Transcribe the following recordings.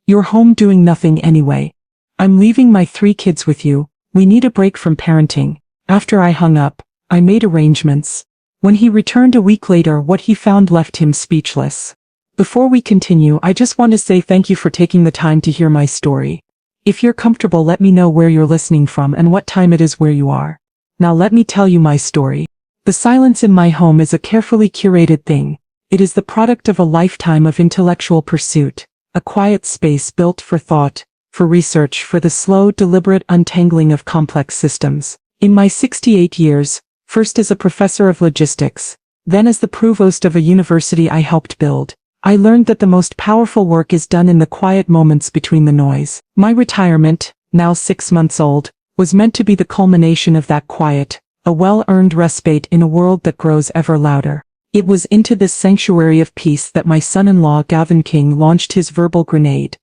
You're home doing nothing anyway. I'm leaving my 3 kids with you. We need a break from parenting. After I hung up, I made arrangements. When he returned a week later, what he found left him speechless. Before we continue, I just want to say thank you for taking the time to hear my story. If you're comfortable, let me know where you're listening from and what time it is where you are. Now let me tell you my story. The silence in my home is a carefully curated thing. It is the product of a lifetime of intellectual pursuit, a quiet space built for thought, for research, for the slow, deliberate untangling of complex systems. In my 68 years, first as a professor of logistics, then as the provost of a university I helped build, I learned that the most powerful work is done in the quiet moments between the noise. My retirement, now 6 months old, was meant to be the culmination of that quiet, a well-earned respite in a world that grows ever louder. It was into this sanctuary of peace that my son-in-law Gavin King launched his verbal grenade.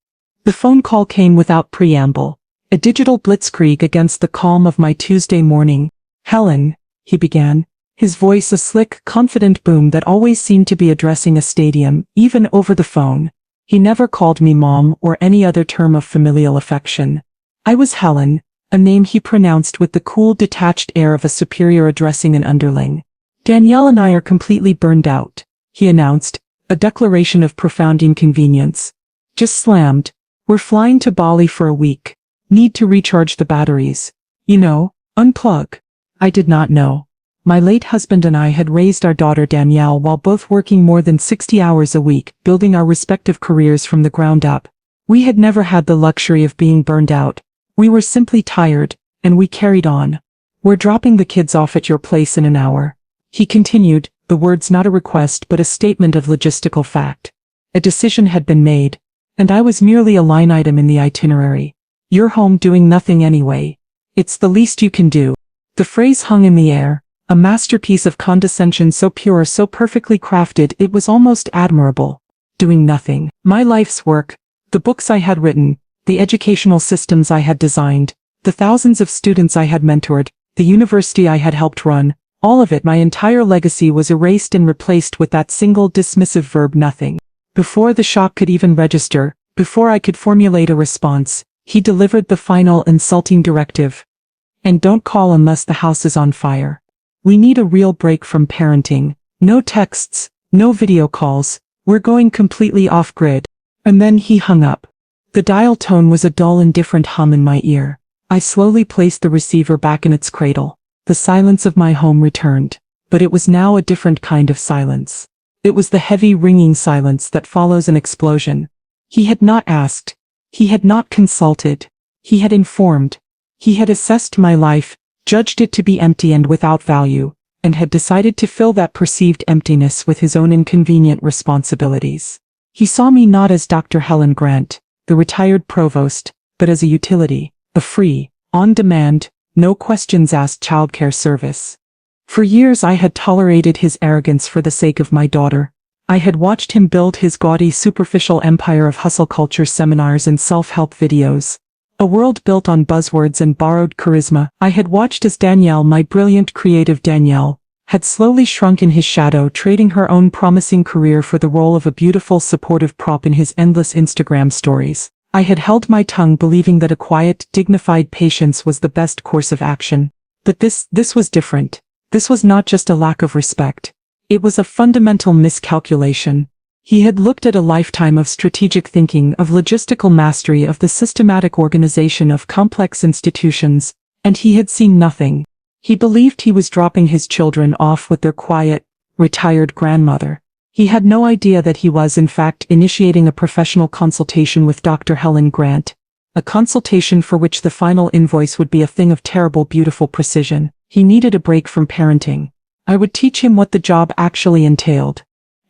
The phone call came without preamble, a digital blitzkrieg against the calm of my Tuesday morning. "Helen," he began, his voice a slick, confident boom that always seemed to be addressing a stadium, even over the phone. He never called me Mom or any other term of familial affection. I was Helen, a name he pronounced with the cool, detached air of a superior addressing an underling. "Danielle and I are completely burned out," he announced, a declaration of profound inconvenience. "Just slammed. We're flying to Bali for a week. Need to recharge the batteries. You know, unplug." I did not know. My late husband and I had raised our daughter Danielle while both working more than 60 hours a week, building our respective careers from the ground up. We had never had the luxury of being burned out. We were simply tired, and we carried on. "We're dropping the kids off at your place in an hour," he continued, the words not a request but a statement of logistical fact. A decision had been made, and I was merely a line item in the itinerary. "You're home doing nothing anyway. It's the least you can do." The phrase hung in the air, a masterpiece of condescension so pure, so perfectly crafted, it was almost admirable. Doing nothing. My life's work, the books I had written, the educational systems I had designed, the thousands of students I had mentored, the university I had helped run, all of it, my entire legacy, was erased and replaced with that single dismissive verb, nothing. Before the shock could even register, before I could formulate a response, he delivered the final insulting directive. "And don't call unless the house is on fire. We need a real break from parenting. No texts, no video calls. We're going completely off-grid." And then he hung up. The dial tone was a dull, indifferent hum in my ear. I slowly placed the receiver back in its cradle. The silence of my home returned. But it was now a different kind of silence. It was the heavy, ringing silence that follows an explosion. He had not asked. He had not consulted. He had informed. He had assessed my life, judged it to be empty and without value, and had decided to fill that perceived emptiness with his own inconvenient responsibilities. He saw me not as Dr. Helen Grant, the retired provost, but as a utility, a free, on-demand, no questions asked childcare service. For years I had tolerated his arrogance for the sake of my daughter. I had watched him build his gaudy, superficial empire of hustle culture seminars and self-help videos. A world built on buzzwords and borrowed charisma. I had watched as Danielle, my brilliant creative Danielle, had slowly shrunk in his shadow, trading her own promising career for the role of a beautiful, supportive prop in his endless Instagram stories. I had held my tongue, believing that a quiet, dignified patience was the best course of action. But this was different. This was not just a lack of respect. It was a fundamental miscalculation. He had looked at a lifetime of strategic thinking, of logistical mastery, of the systematic organization of complex institutions, and he had seen nothing. He believed he was dropping his children off with their quiet, retired grandmother. He had no idea that he was, in fact, initiating a professional consultation with Dr. Helen Grant, a consultation for which the final invoice would be a thing of terrible, beautiful precision. He needed a break from parenting. I would teach him what the job actually entailed.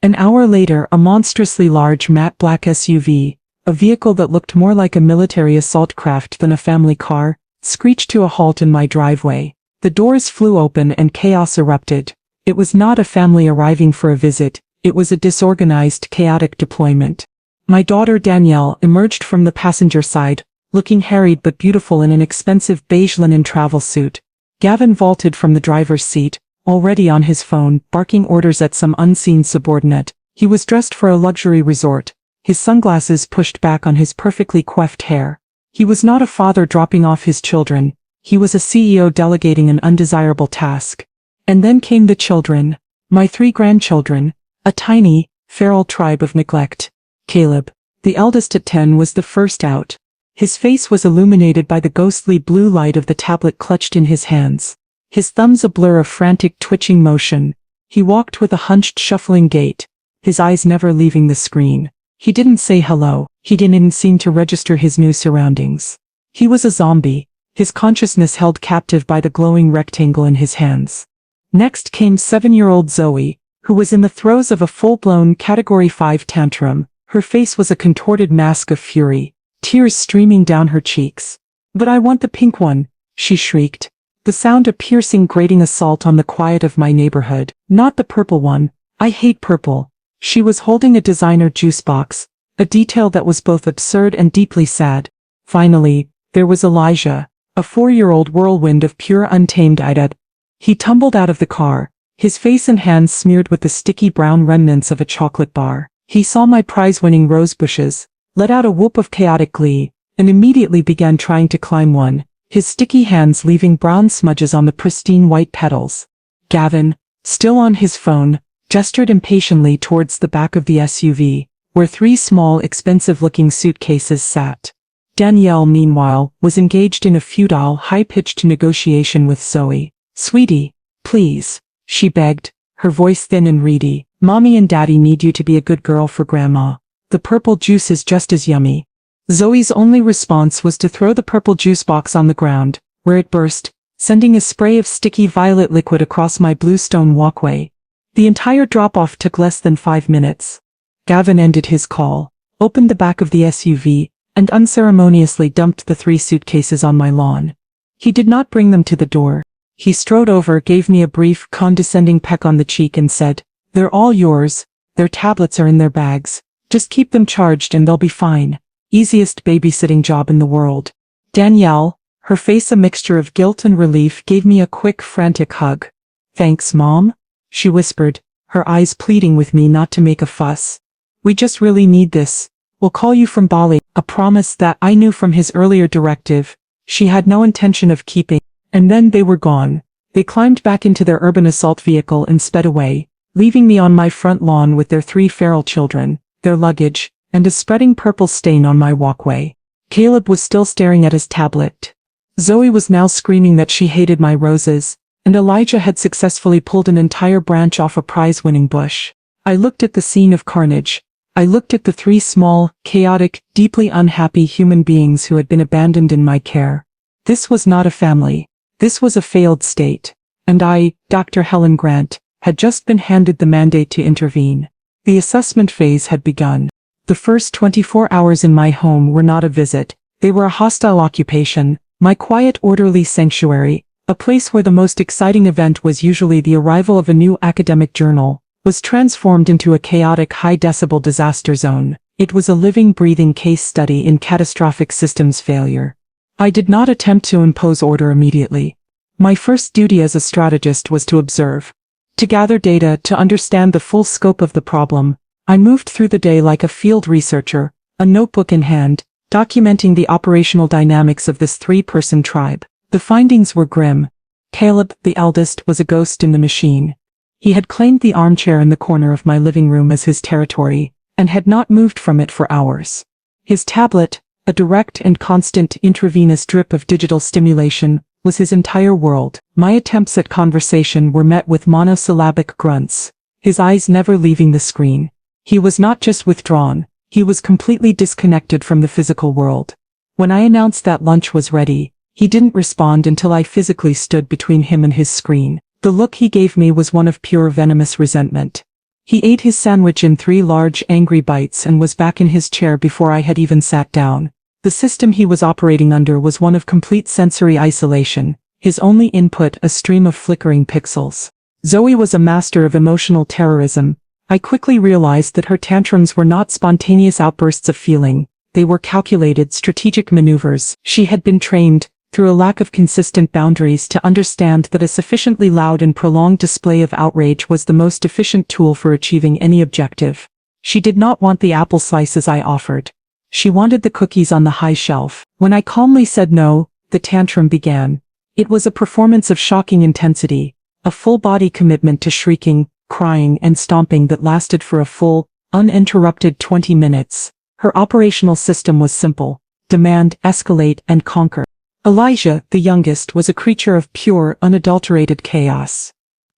An hour later, a monstrously large matte black SUV, a vehicle that looked more like a military assault craft than a family car, screeched to a halt in my driveway. The doors flew open and chaos erupted. It was not a family arriving for a visit, it was a disorganized, chaotic deployment. My daughter Danielle emerged from the passenger side, looking harried but beautiful in an expensive beige linen travel suit. Gavin vaulted from the driver's seat, already on his phone, barking orders at some unseen subordinate. He was dressed for a luxury resort, his sunglasses pushed back on his perfectly coiffed hair. He was not a father dropping off his children, he was a CEO delegating an undesirable task. And then came the children, my 3 grandchildren, a tiny, feral tribe of neglect. Caleb, the eldest at 10, was the first out. His face was illuminated by the ghostly blue light of the tablet clutched in his hands. His thumbs a blur of frantic twitching motion. He walked with a hunched shuffling gait, his eyes never leaving the screen. He didn't say hello, he didn't seem to register his new surroundings. He was a zombie, his consciousness held captive by the glowing rectangle in his hands. Next came 7-year-old Zoe, who was in the throes of a full-blown Category 5 tantrum. Her face was a contorted mask of fury, tears streaming down her cheeks. "But I want the pink one," she shrieked, the sound a piercing grating assault on the quiet of my neighborhood. "Not the purple one. I hate purple." She was holding a designer juice box, a detail that was both absurd and deeply sad. Finally, there was Elijah, a 4-year-old whirlwind of pure untamed idea. He tumbled out of the car, his face and hands smeared with the sticky brown remnants of a chocolate bar. He saw my prize-winning rose bushes, let out a whoop of chaotic glee, and immediately began trying to climb one, his sticky hands leaving brown smudges on the pristine white petals. Gavin, still on his phone, gestured impatiently towards the back of the SUV, where 3 small, expensive-looking suitcases sat. Danielle, meanwhile, was engaged in a futile, high-pitched negotiation with Zoe. "Sweetie, please," she begged, her voice thin and reedy. "Mommy and Daddy need you to be a good girl for Grandma. The purple juice is just as yummy." Zoe's only response was to throw the purple juice box on the ground, where it burst, sending a spray of sticky violet liquid across my bluestone walkway. The entire drop-off took less than 5 minutes. Gavin ended his call, opened the back of the SUV, and unceremoniously dumped the 3 suitcases on my lawn. He did not bring them to the door. He strode over, gave me a brief, condescending peck on the cheek and said, "They're all yours, their tablets are in their bags. Just keep them charged and they'll be fine. Easiest babysitting job in the world." Danielle, her face a mixture of guilt and relief, gave me a quick, frantic hug. "Thanks, Mom," she whispered, her eyes pleading with me not to make a fuss. "We just really need this. We'll call you from Bali," a promise that I knew from his earlier directive she had no intention of keeping. And then they were gone. They climbed back into their urban assault vehicle and sped away, leaving me on my front lawn with their 3 feral children, their luggage, and a spreading purple stain on my walkway. Caleb was still staring at his tablet. Zoe was now screaming that she hated my roses, and Elijah had successfully pulled an entire branch off a prize-winning bush. I looked at the scene of carnage. I looked at the 3 small, chaotic, deeply unhappy human beings who had been abandoned in my care. This was not a family. This was a failed state. And I, Dr. Helen Grant, had just been handed the mandate to intervene. The assessment phase had begun. The first 24 hours in my home were not a visit. They were a hostile occupation, my quiet, orderly sanctuary, a place where the most exciting event was usually the arrival of a new academic journal, was transformed into a chaotic, high-decibel disaster zone. It was a living, breathing case study in catastrophic systems failure. I did not attempt to impose order immediately. My first duty as a strategist was to observe, to gather data, to understand the full scope of the problem. I moved through the day like a field researcher, a notebook in hand, documenting the operational dynamics of this 3-person tribe. The findings were grim. Caleb, the eldest, was a ghost in the machine. He had claimed the armchair in the corner of my living room as his territory, and had not moved from it for hours. His tablet, a direct and constant intravenous drip of digital stimulation, was his entire world. My attempts at conversation were met with monosyllabic grunts, his eyes never leaving the screen. He was not just withdrawn, he was completely disconnected from the physical world. When I announced that lunch was ready, he didn't respond until I physically stood between him and his screen. The look he gave me was one of pure venomous resentment. He ate his sandwich in 3 large, angry bites and was back in his chair before I had even sat down. The system he was operating under was one of complete sensory isolation, his only input a stream of flickering pixels. Zoe was a master of emotional terrorism. I quickly realized that her tantrums were not spontaneous outbursts of feeling, they were calculated, strategic maneuvers. She had been trained, through a lack of consistent boundaries, to understand that a sufficiently loud and prolonged display of outrage was the most efficient tool for achieving any objective. She did not want the apple slices I offered. She wanted the cookies on the high shelf. When I calmly said no, the tantrum began. It was a performance of shocking intensity, a full-body commitment to shrieking, crying, and stomping that lasted for a full, uninterrupted 20 minutes. Her operational system was simple: demand, escalate, and conquer. Elijah, the youngest, was a creature of pure, unadulterated chaos.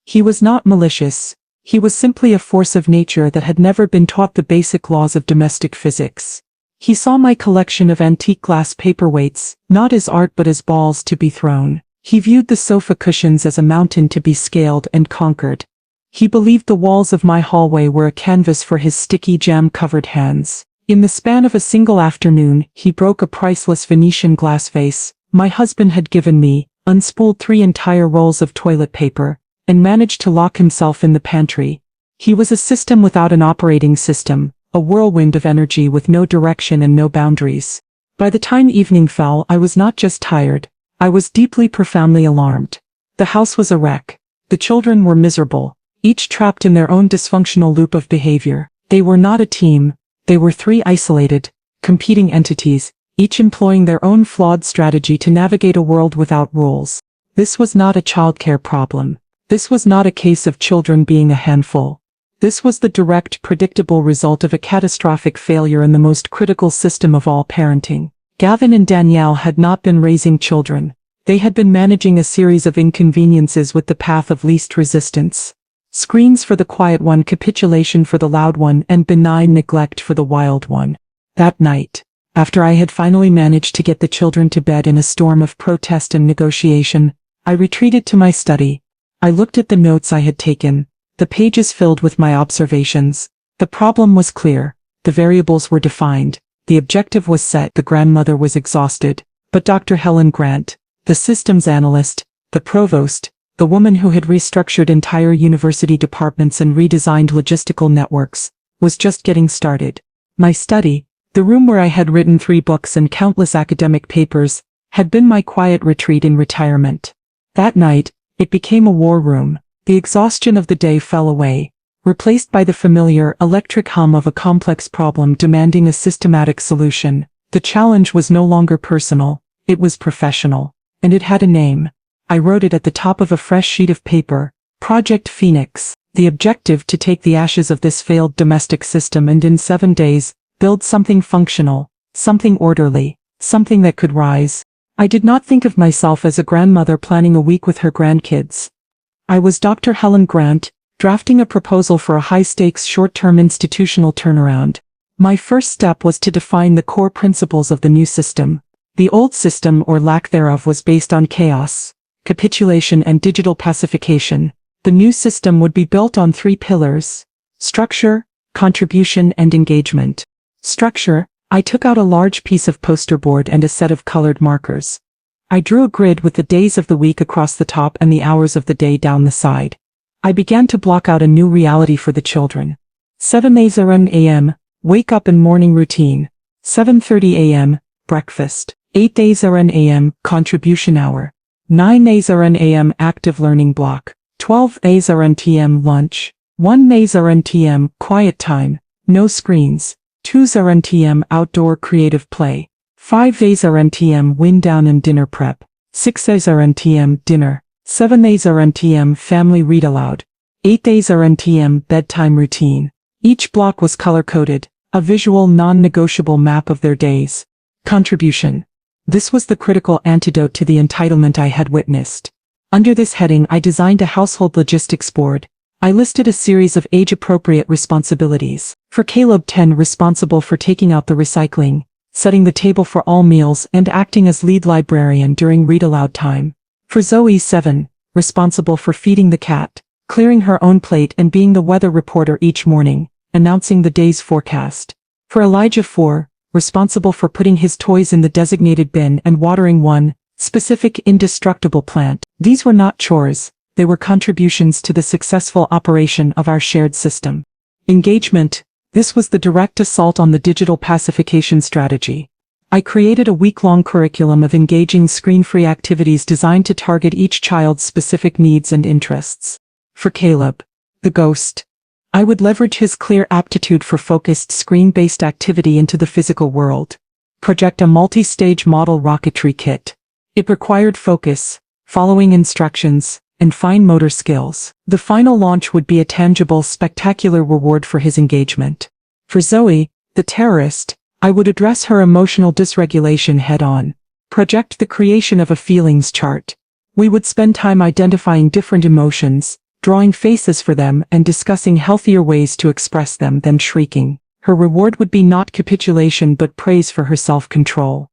He was not malicious. He was simply a force of nature that had never been taught the basic laws of domestic physics. He saw my collection of antique glass paperweights, not as art but as balls to be thrown. He viewed the sofa cushions as a mountain to be scaled and conquered. He believed the walls of my hallway were a canvas for his sticky jam-covered hands. In the span of a single afternoon, he broke a priceless Venetian glass vase my husband had given me, unspooled 3 entire rolls of toilet paper, and managed to lock himself in the pantry. He was a system without an operating system, a whirlwind of energy with no direction and no boundaries. By the time evening fell, I was not just tired, I was deeply, profoundly alarmed. The house was a wreck. The children were miserable, each trapped in their own dysfunctional loop of behavior. They were not a team, they were 3 isolated, competing entities, each employing their own flawed strategy to navigate a world without rules. This was not a childcare problem. This was not a case of children being a handful. This was the direct, predictable result of a catastrophic failure in the most critical system of all, parenting. Gavin and Danielle had not been raising children. They had been managing a series of inconveniences with the path of least resistance. Screens for the quiet one, capitulation for the loud one, and benign neglect for the wild one. That night, after I had finally managed to get the children to bed in a storm of protest and negotiation, I retreated to my study. I looked at the notes I had taken, the pages filled with my observations. The problem was clear, the variables were defined, the objective was set. The grandmother was exhausted, but Dr. Helen Grant, the systems analyst, the provost, the woman who had restructured entire university departments and redesigned logistical networks, was just getting started. My study, the room where I had written 3 books and countless academic papers, had been my quiet retreat in retirement. That night, it became a war room. The exhaustion of the day fell away, replaced by the familiar, electric hum of a complex problem demanding a systematic solution. The challenge was no longer personal, it was professional, and it had a name. I wrote it at the top of a fresh sheet of paper: Project Phoenix. The objective: to take the ashes of this failed domestic system and in 7 days, build something functional, something orderly, something that could rise. I did not think of myself as a grandmother planning a week with her grandkids. I was Dr. Helen Grant, drafting a proposal for a high-stakes short-term institutional turnaround. My first step was to define the core principles of the new system. The old system, or lack thereof, was based on chaos, capitulation, and digital pacification. The new system would be built on 3 pillars: structure, contribution, and engagement. Structure: I took out a large piece of poster board and a set of colored markers. I drew a grid with the days of the week across the top and the hours of the day down the side. I began to block out a new reality for the children. 7 a.m., wake up and morning routine. 7:30 a.m., breakfast. 8 a.m., contribution hour. 9 a.m., active learning block. 12 a.m., lunch. 1 a.m., quiet time, no screens. 2 a.m., outdoor creative play. 5 a.m., wind down and dinner prep. 6 a.m., dinner. 7 a.m., family read aloud. 8 a.m., bedtime routine. Each block was color-coded, a visual, non-negotiable map of their days. Contribution. This was the critical antidote to the entitlement I had witnessed. Under this heading, I designed a household logistics board. I listed a series of age-appropriate responsibilities. For Caleb, 10, responsible for taking out the recycling, setting the table for all meals, and acting as lead librarian during read-aloud time. For Zoe, 7, responsible for feeding the cat, clearing her own plate, and being the weather reporter each morning, announcing the day's forecast. For Elijah, 4, responsible for putting his toys in the designated bin and watering one specific indestructible plant. These were not chores. They were contributions to the successful operation of our shared system. Engagement. This was the direct assault on the digital pacification strategy. I created a week-long curriculum of engaging screen-free activities designed to target each child's specific needs and interests. For Caleb, the ghost, I would leverage his clear aptitude for focused screen-based activity into the physical world. Project a multi-stage model rocketry kit. It required focus, following instructions, and fine motor skills. The final launch would be a tangible, spectacular reward for his engagement. For Zoe, the terrorist, I would address her emotional dysregulation head-on. Project the creation of a feelings chart. We would spend time identifying different emotions, drawing faces for them and discussing healthier ways to express them than shrieking. Her reward would be not capitulation but praise for her self-control.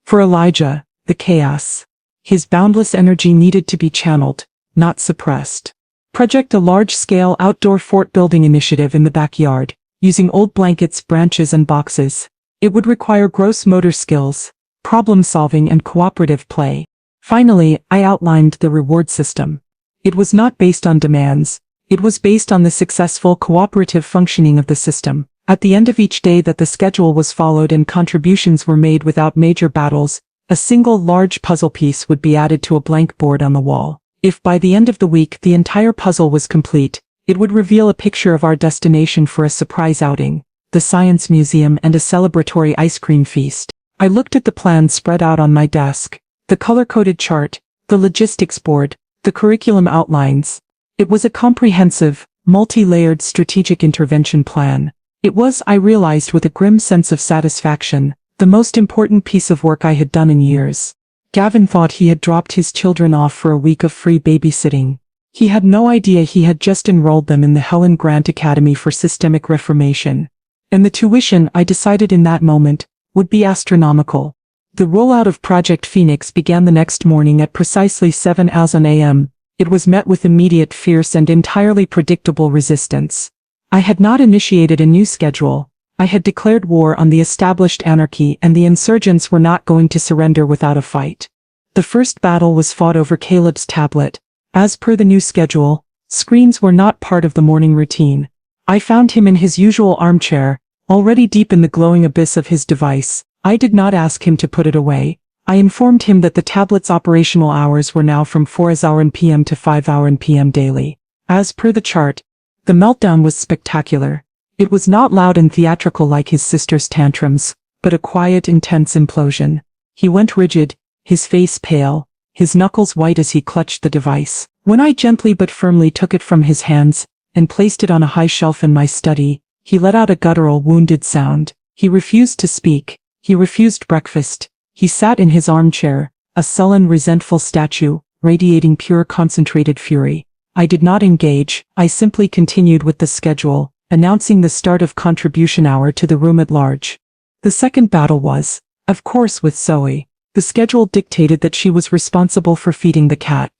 For Elijah, the chaos. His boundless energy needed to be channeled, not suppressed. Project a large-scale outdoor fort-building initiative in the backyard, using old blankets, branches and boxes. It would require gross motor skills, problem-solving and cooperative play. Finally, I outlined the reward system. It was not based on demands. It was based on the successful cooperative functioning of the system. At the end of each day that the schedule was followed and contributions were made without major battles, a single large puzzle piece would be added to a blank board on the wall. If by the end of the week the entire puzzle was complete, it would reveal a picture of our destination for a surprise outing, the science museum and a celebratory ice cream feast. I looked at the plan spread out on my desk, the color-coded chart, the logistics board, the curriculum outlines. It was a comprehensive, multi-layered strategic intervention plan. It was, I realized with a grim sense of satisfaction, the most important piece of work I had done in years. Gavin thought he had dropped his children off for a week of free babysitting. He had no idea he had just enrolled them in the Helen Grant Academy for Systemic Reformation. And the tuition, I decided in that moment, would be astronomical. The rollout of Project Phoenix began the next morning at precisely 7:00 a.m. It was met with immediate, fierce and entirely predictable resistance. I had not initiated a new schedule. I had declared war on the established anarchy and the insurgents were not going to surrender without a fight. The first battle was fought over Caleb's tablet. As per the new schedule, screens were not part of the morning routine. I found him in his usual armchair, already deep in the glowing abyss of his device. I did not ask him to put it away. I informed him that the tablet's operational hours were now from 4:00 p.m. to 5:00 p.m. daily. As per the chart, the meltdown was spectacular. It was not loud and theatrical like his sister's tantrums, but a quiet, intense implosion. He went rigid, his face pale, his knuckles white as he clutched the device. When I gently but firmly took it from his hands and placed it on a high shelf in my study, he let out a guttural, wounded sound. He refused to speak. He refused breakfast. He sat in his armchair, a sullen, resentful statue, radiating pure concentrated fury. I did not engage. I simply continued with the schedule, announcing the start of contribution hour to the room at large. The second battle was, of course, with Zoe. The schedule dictated that she was responsible for feeding the cat.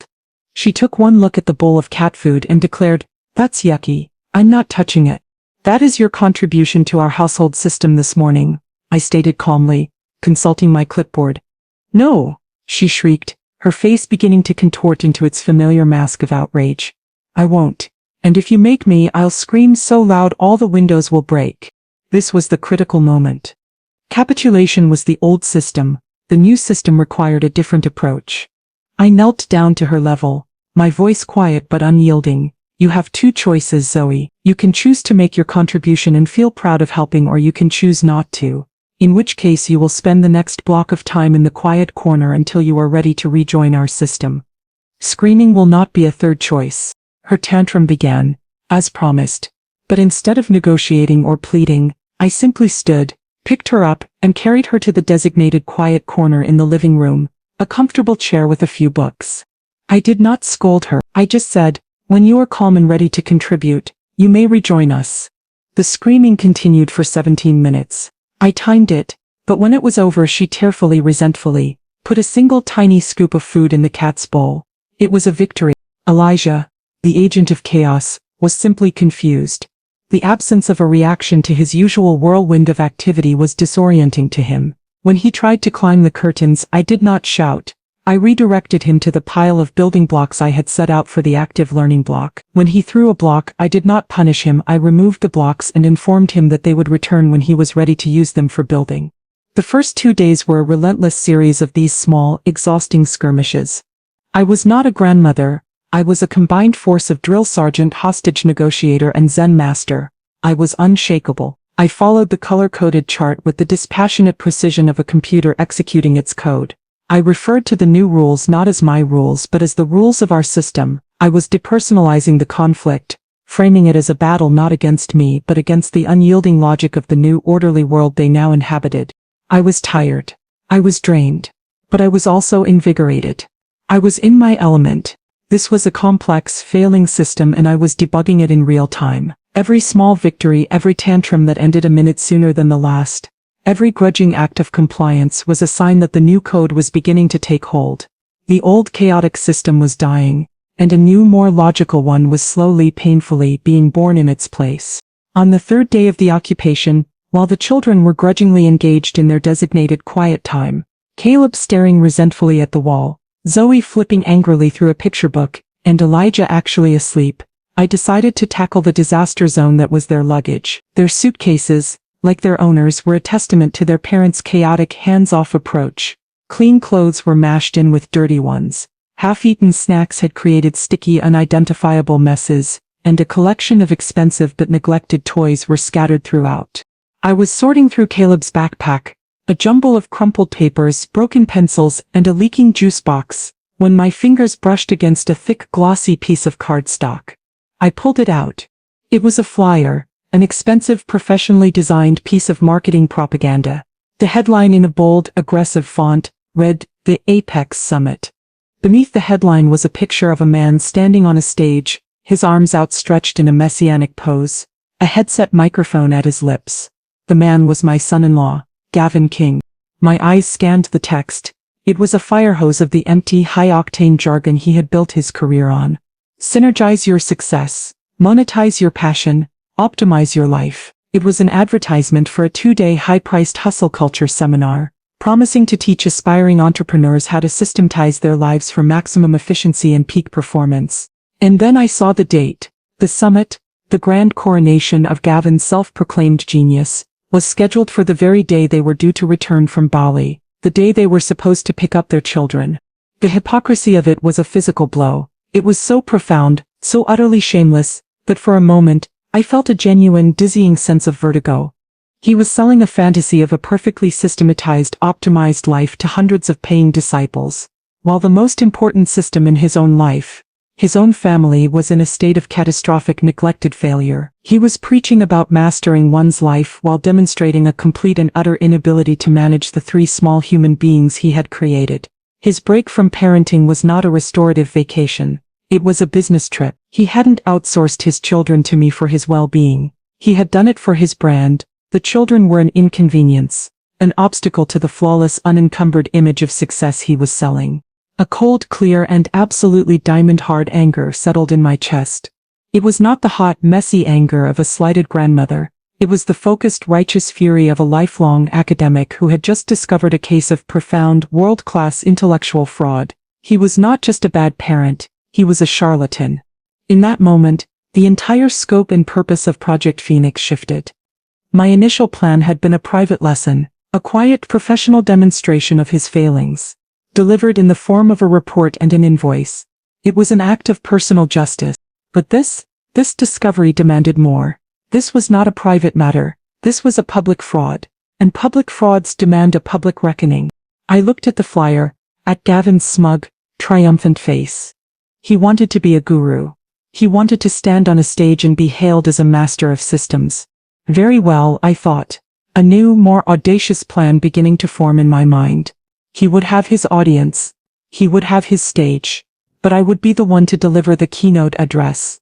She took one look at the bowl of cat food and declared, "That's yucky. I'm not touching it." "That is your contribution to our household system this morning," I stated calmly, consulting my clipboard. "No," she shrieked, her face beginning to contort into its familiar mask of outrage. "I won't. And if you make me, I'll scream so loud all the windows will break." This was the critical moment. Capitulation was the old system. The new system required a different approach. I knelt down to her level, my voice quiet but unyielding. "You have two choices, Zoe. You can choose to make your contribution and feel proud of helping, or you can choose not to. In which case you will spend the next block of time in the quiet corner until you are ready to rejoin our system. Screaming will not be a third choice." Her tantrum began, as promised. But instead of negotiating or pleading, I simply stood, picked her up, and carried her to the designated quiet corner in the living room, a comfortable chair with a few books. I did not scold her. I just said, "When you are calm and ready to contribute, you may rejoin us." The screaming continued for 17 minutes. I timed it, but when it was over she tearfully, resentfully, put a single tiny scoop of food in the cat's bowl. It was a victory. Elijah, the agent of chaos, was simply confused. The absence of a reaction to his usual whirlwind of activity was disorienting to him. When he tried to climb the curtains, I did not shout. I redirected him to the pile of building blocks I had set out for the active learning block. When he threw a block, I did not punish him. I removed the blocks and informed him that they would return when he was ready to use them for building. The first 2 days were a relentless series of these small, exhausting skirmishes. I was not a grandmother. I was a combined force of drill sergeant, hostage negotiator, and Zen master. I was unshakable. I followed the color-coded chart with the dispassionate precision of a computer executing its code. I referred to the new rules not as my rules but as the rules of our system. I was depersonalizing the conflict, framing it as a battle not against me but against the unyielding logic of the new orderly world they now inhabited. I was tired. I was drained. But I was also invigorated. I was in my element. This was a complex, failing system and I was debugging it in real time. Every small victory, every tantrum that ended a minute sooner than the last, every grudging act of compliance was a sign that the new code was beginning to take hold. The old chaotic system was dying, and a new, more logical one was slowly, painfully being born in its place. On the third day of the occupation, while the children were grudgingly engaged in their designated quiet time, Caleb staring resentfully at the wall, Zoe flipping angrily through a picture book, and Elijah actually asleep, I decided to tackle the disaster zone that was their luggage. Their suitcases, like their owners, were a testament to their parents' chaotic, hands-off approach. Clean clothes were mashed in with dirty ones. Half-eaten snacks had created sticky, unidentifiable messes, and a collection of expensive but neglected toys were scattered throughout. I was sorting through Caleb's backpack, a jumble of crumpled papers, broken pencils, and a leaking juice box, when my fingers brushed against a thick, glossy piece of cardstock. I pulled it out. It was a flyer, an expensive, professionally designed piece of marketing propaganda. The headline in a bold, aggressive font read, "The Apex Summit." Beneath the headline was a picture of a man standing on a stage, his arms outstretched in a messianic pose, a headset microphone at his lips. The man was my son-in-law, Gavin King. My eyes scanned the text. It was a fire hose of the empty, high-octane jargon he had built his career on. Synergize your success, monetize your passion, optimize your life. It was an advertisement for a 2-day high-priced hustle culture seminar, promising to teach aspiring entrepreneurs how to systematize their lives for maximum efficiency and peak performance. And then I saw the date. The summit, the grand coronation of Gavin's self-proclaimed genius, was scheduled for the very day they were due to return from Bali, the day they were supposed to pick up their children. The hypocrisy of it was a physical blow. It was so profound, so utterly shameless, that for a moment, I felt a genuine, dizzying sense of vertigo. He was selling a fantasy of a perfectly systematized, optimized life to hundreds of paying disciples, while the most important system in his own life, his own family, was in a state of catastrophic, neglected failure. He was preaching about mastering one's life while demonstrating a complete and utter inability to manage the 3 small human beings he had created. His break from parenting was not a restorative vacation. It was a business trip. He hadn't outsourced his children to me for his well-being. He had done it for his brand. The children were an inconvenience, an obstacle to the flawless, unencumbered image of success he was selling. A cold, clear, and absolutely diamond-hard anger settled in my chest. It was not the hot, messy anger of a slighted grandmother. It was the focused, righteous fury of a lifelong academic who had just discovered a case of profound, world-class intellectual fraud. He was not just a bad parent, he was a charlatan. In that moment, the entire scope and purpose of Project Phoenix shifted. My initial plan had been a private lesson, a quiet, professional demonstration of his failings, delivered in the form of a report and an invoice. It was an act of personal justice. But this discovery demanded more. This was not a private matter. This was a public fraud. And public frauds demand a public reckoning. I looked at the flyer, at Gavin's smug, triumphant face. He wanted to be a guru. He wanted to stand on a stage and be hailed as a master of systems. Very well, I thought. A new, more audacious plan beginning to form in my mind. He would have his audience. He would have his stage. But I would be the one to deliver the keynote address.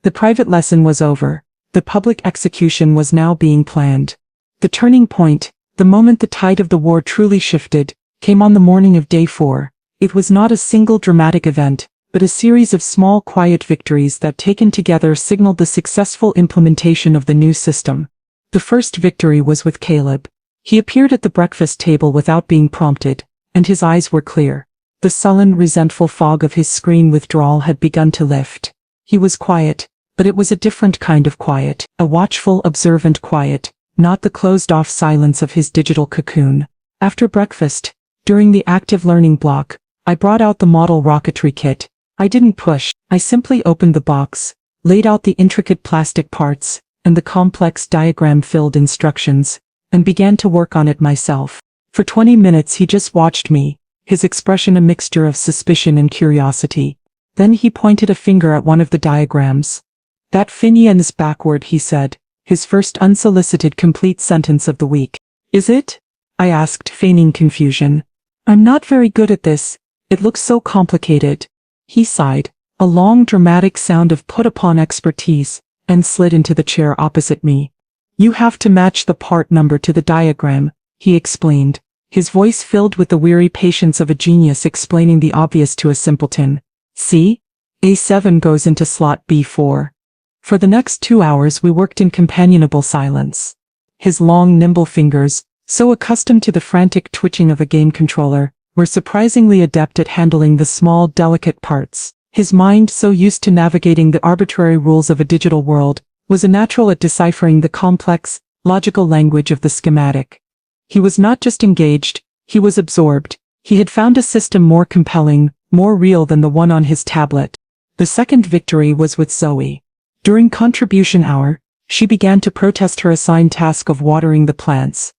The private lesson was over. The public execution was now being planned. The turning point, the moment the tide of the war truly shifted, came on the morning of day 4. It was not a single dramatic event, but a series of small, quiet victories that taken together signaled the successful implementation of the new system. The first victory was with Caleb. He appeared at the breakfast table without being prompted, and his eyes were clear. The sullen, resentful fog of his screen withdrawal had begun to lift. He was quiet, but it was a different kind of quiet, a watchful, observant quiet, not the closed-off silence of his digital cocoon. After breakfast, during the active learning block, I brought out the model rocketry kit. I didn't push, I simply opened the box, laid out the intricate plastic parts, and the complex diagram-filled instructions, and began to work on it myself. For 20 minutes he just watched me, his expression a mixture of suspicion and curiosity. Then he pointed a finger at one of the diagrams. "That Finian's backward," he said, his first unsolicited complete sentence of the week. "Is it?" I asked, feigning confusion. "I'm not very good at this. It looks so complicated." He sighed, a long dramatic sound of put-upon expertise, and slid into the chair opposite me. "You have to match the part number to the diagram," he explained, his voice filled with the weary patience of a genius explaining the obvious to a simpleton. "See? A7 goes into slot B4. For the next 2 hours we worked in companionable silence. His long, nimble fingers, so accustomed to the frantic twitching of a game controller, were surprisingly adept at handling the small, delicate parts. His mind, so used to navigating the arbitrary rules of a digital world, was a natural at deciphering the complex, logical language of the schematic. He was not just engaged, he was absorbed. He had found a system more compelling, more real than the one on his tablet. The second victory was with Zoe. During contribution hour, she began to protest her assigned task of watering the plants.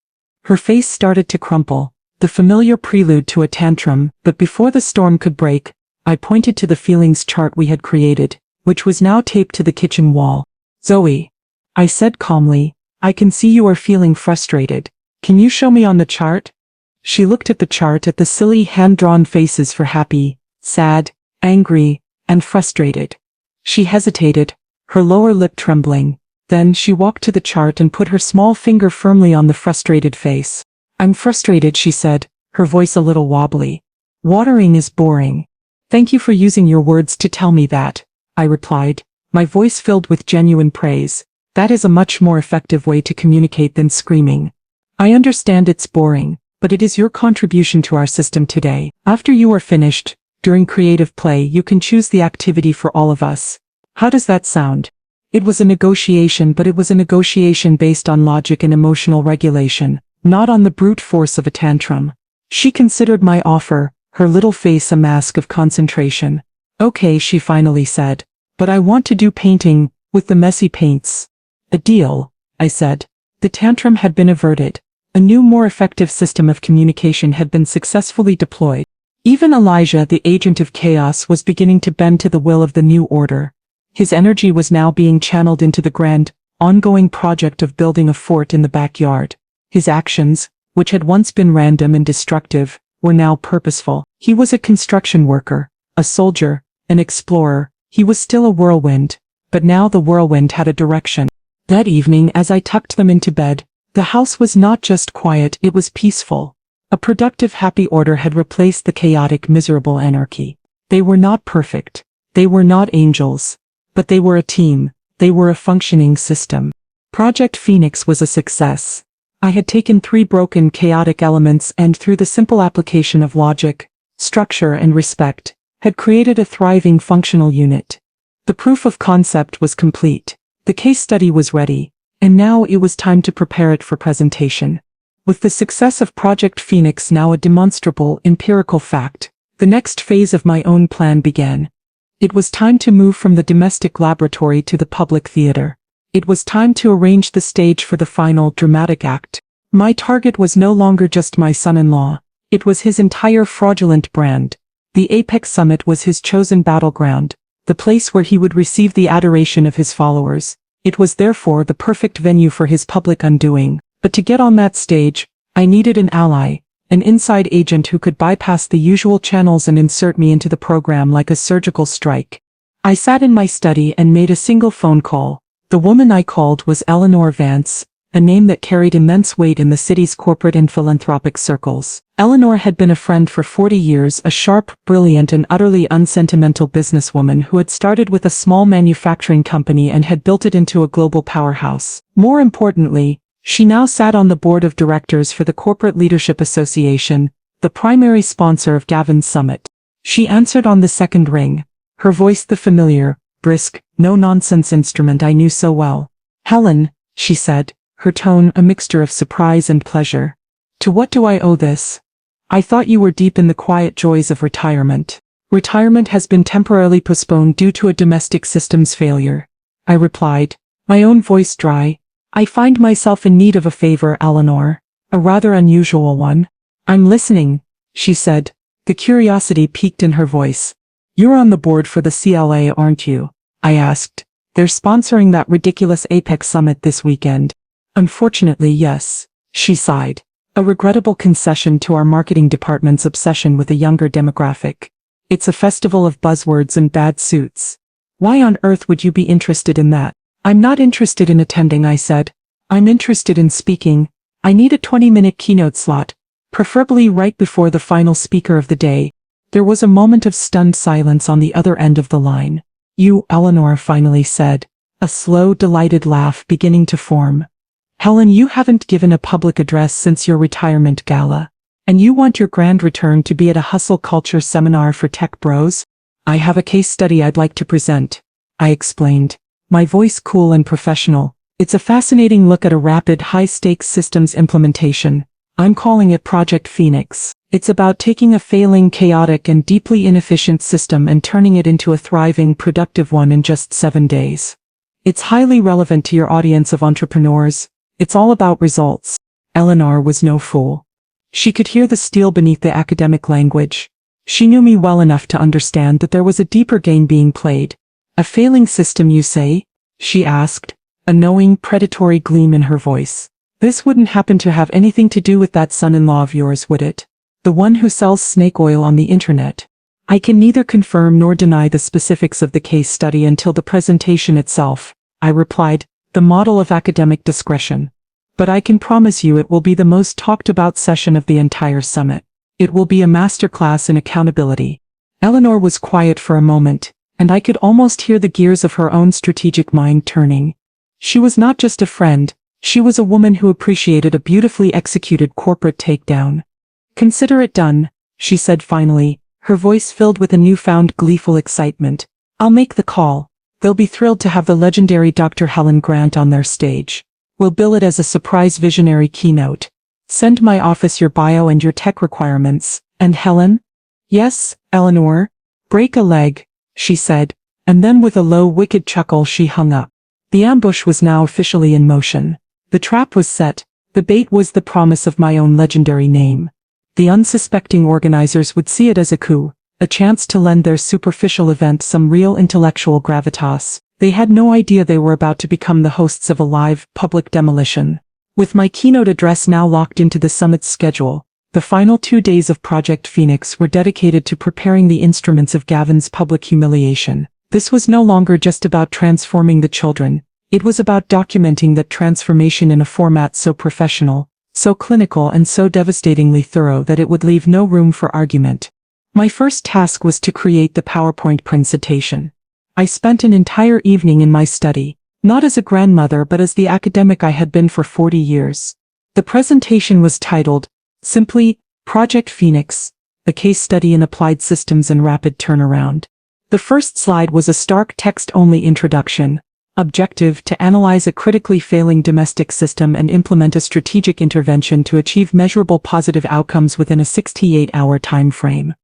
Her face started to crumple, the familiar prelude to a tantrum, but before the storm could break, I pointed to the feelings chart we had created, which was now taped to the kitchen wall. "Zoe," I said calmly, "I can see you are feeling frustrated. Can you show me on the chart?" She looked at the chart, at the silly hand-drawn faces for happy, sad, angry, and frustrated. She hesitated, her lower lip trembling. Then she walked to the chart and put her small finger firmly on the frustrated face. "I'm frustrated," she said, her voice a little wobbly. "Watering is boring." "Thank you for using your words to tell me that," I replied, my voice filled with genuine praise. "That is a much more effective way to communicate than screaming. I understand it's boring, but it is your contribution to our system today. After you are finished, during creative play you can choose the activity for all of us. How does that sound?" It was a negotiation, but it was a negotiation based on logic and emotional regulation, not on the brute force of a tantrum. She considered my offer, her little face a mask of concentration. "Okay," she finally said, "but I want to do painting, with the messy paints." "A deal," I said. The tantrum had been averted. A new, more effective system of communication had been successfully deployed. Even Elijah, the agent of chaos, was beginning to bend to the will of the new order. His energy was now being channeled into the grand, ongoing project of building a fort in the backyard. His actions, which had once been random and destructive, were now purposeful. He was a construction worker, a soldier, an explorer. He was still a whirlwind, but now the whirlwind had a direction. That evening, as I tucked them into bed, the house was not just quiet, it was peaceful. A productive, happy order had replaced the chaotic, miserable anarchy. They were not perfect. They were not angels. But they were a team. They were a functioning system. Project Phoenix was a success. I had taken 3 broken, chaotic elements and, through the simple application of logic, structure, and respect, had created a thriving functional unit. The proof of concept was complete. The case study was ready, and now it was time to prepare it for presentation. With the success of Project Phoenix now a demonstrable, empirical fact, the next phase of my own plan began. It was time to move from the domestic laboratory to the public theater. It was time to arrange the stage for the final, dramatic act. My target was no longer just my son-in-law. It was his entire fraudulent brand. The Apex Summit was his chosen battleground, the place where he would receive the adoration of his followers. It was therefore the perfect venue for his public undoing. But to get on that stage, I needed an ally, an inside agent who could bypass the usual channels and insert me into the program like a surgical strike. I sat in my study and made a single phone call. The woman I called was Eleanor Vance, a name that carried immense weight in the city's corporate and philanthropic circles. Eleanor had been a friend for 40 years, a sharp, brilliant, and utterly unsentimental businesswoman who had started with a small manufacturing company and had built it into a global powerhouse. More importantly, she now sat on the board of directors for the Corporate Leadership Association, the primary sponsor of Gavin's summit. She answered on the second ring, her voice the familiar, brisk, no-nonsense instrument I knew so well. "Helen," she said, her tone a mixture of surprise and pleasure. "To what do I owe this? I thought you were deep in the quiet joys of retirement." Retirement has been temporarily postponed due to a domestic systems failure. I replied, my own voice dry. I find myself in need of a favor, Eleanor. A rather unusual one. I'm listening, she said, the curiosity peaked in her voice. You're on the board for the CLA, aren't you? I asked. They're sponsoring that ridiculous Apex Summit this weekend. Unfortunately, yes, she sighed. A regrettable concession to our marketing department's obsession with a younger demographic. It's a festival of buzzwords and bad suits. Why on earth would you be interested in that? I'm not interested in attending, I said. I'm interested in speaking. I need a 20-minute keynote slot, preferably right before the final speaker of the day. There was a moment of stunned silence on the other end of the line. You, Eleanor finally said, a slow, delighted laugh beginning to form. Helen, you haven't given a public address since your retirement gala. And you want your grand return to be at a hustle culture seminar for tech bros? I have a case study I'd like to present, I explained, my voice cool and professional. It's a fascinating look at a rapid, high-stakes systems implementation. I'm calling it Project Phoenix. It's about taking a failing, chaotic, and deeply inefficient system and turning it into a thriving, productive one in just 7 days. It's highly relevant to your audience of entrepreneurs. It's all about results. Eleanor was no fool. She could hear the steel beneath the academic language. She knew me well enough to understand that there was a deeper game being played. A failing system, you say? She asked, a knowing, predatory gleam in her voice. This wouldn't happen to have anything to do with that son-in-law of yours, would it? The one who sells snake oil on the internet. I can neither confirm nor deny the specifics of the case study until the presentation itself, I replied, the model of academic discretion. But I can promise you it will be the most talked about session of the entire summit. It will be a masterclass in accountability. Eleanor was quiet for a moment, and I could almost hear the gears of her own strategic mind turning. She was not just a friend, she was a woman who appreciated a beautifully executed corporate takedown. Consider it done, she said finally, her voice filled with a newfound gleeful excitement. I'll make the call. They'll be thrilled to have the legendary Dr. Helen Grant on their stage. We'll bill it as a surprise visionary keynote. Send my office your bio and your tech requirements. And Helen? Yes, Eleanor. Break a leg, she said, and then with a low, wicked chuckle she hung up. The ambush was now officially in motion. The trap was set. The bait was the promise of my own legendary name. The unsuspecting organizers would see it as a coup, a chance to lend their superficial event some real intellectual gravitas. They had no idea they were about to become the hosts of a live, public demolition. With my keynote address now locked into the summit's schedule, the final 2 days of Project Phoenix were dedicated to preparing the instruments of Gavin's public humiliation. This was no longer just about transforming the children. It was about documenting that transformation in a format so professional, so clinical, and so devastatingly thorough that it would leave no room for argument. My first task was to create the PowerPoint presentation. I spent an entire evening in my study, not as a grandmother but as the academic I had been for 40 years. The presentation was titled, simply, Project Phoenix, a case study in applied systems and rapid turnaround. The first slide was a stark text-only introduction. Objective: to analyze a critically failing domestic system and implement a strategic intervention to achieve measurable positive outcomes within a 68-hour time frame.